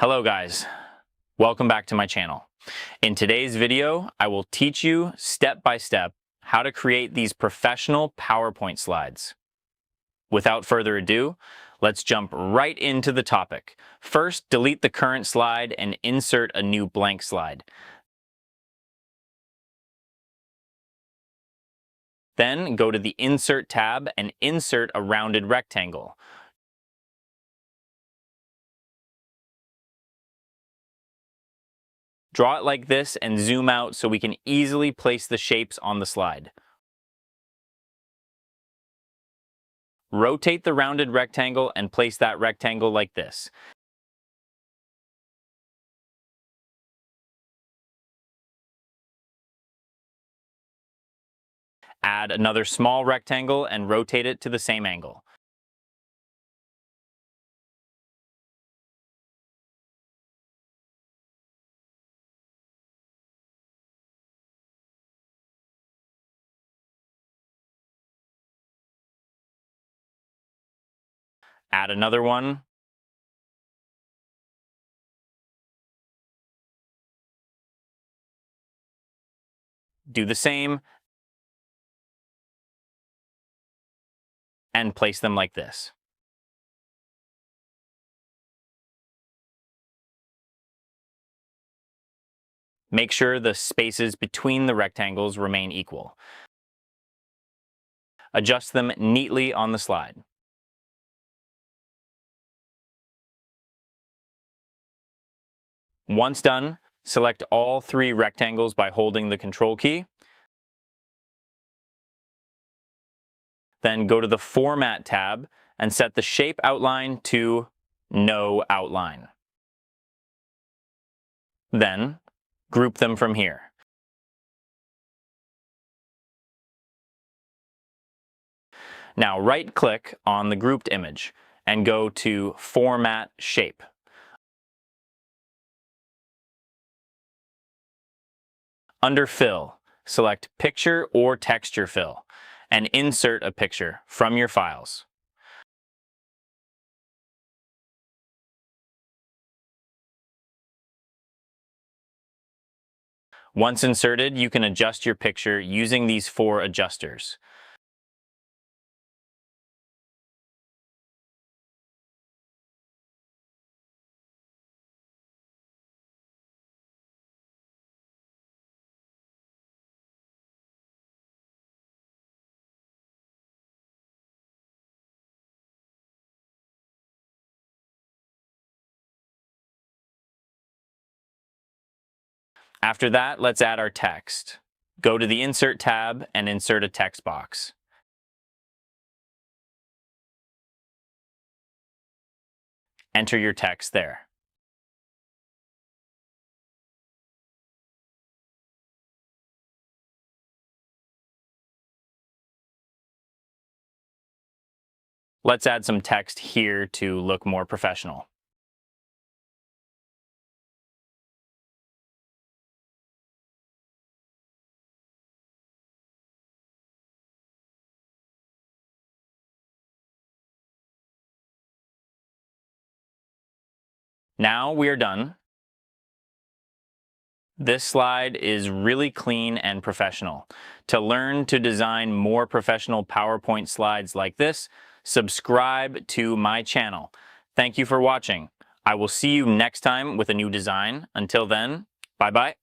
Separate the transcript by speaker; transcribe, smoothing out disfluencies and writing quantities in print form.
Speaker 1: Hello guys, welcome back to my channel. In today's video, I will teach you step by step how to create these professional PowerPoint slides. Without further ado, let's jump right into the topic. First, delete the current slide and insert a new blank slide. Then go to the Insert tab and insert a rounded rectangle. Draw it like this and zoom out so we can easily place the shapes on the slide. Rotate the rounded rectangle and place that rectangle like this. Add another small rectangle and rotate it to the same angle. Add another one. Do the same. And place them like this. Make sure the spaces between the rectangles remain equal. Adjust them neatly on the slide. Once done, select all three rectangles by holding the Control key. Then go to the Format tab and set the shape outline to No Outline. Then, group them from here. Now right-click on the grouped image and go to Format Shape. Under Fill, select Picture or Texture Fill and insert a picture from your files. Once inserted, you can adjust your picture using these 4 adjusters. After that, let's add our text. Go to the Insert tab and insert a text box. Enter your text there. Let's add some text here to look more professional. Now we are done. This slide is really clean and professional. To learn to design more professional PowerPoint slides like this, subscribe to my channel. Thank you for watching. I will see you next time with a new design. Until then, bye-bye.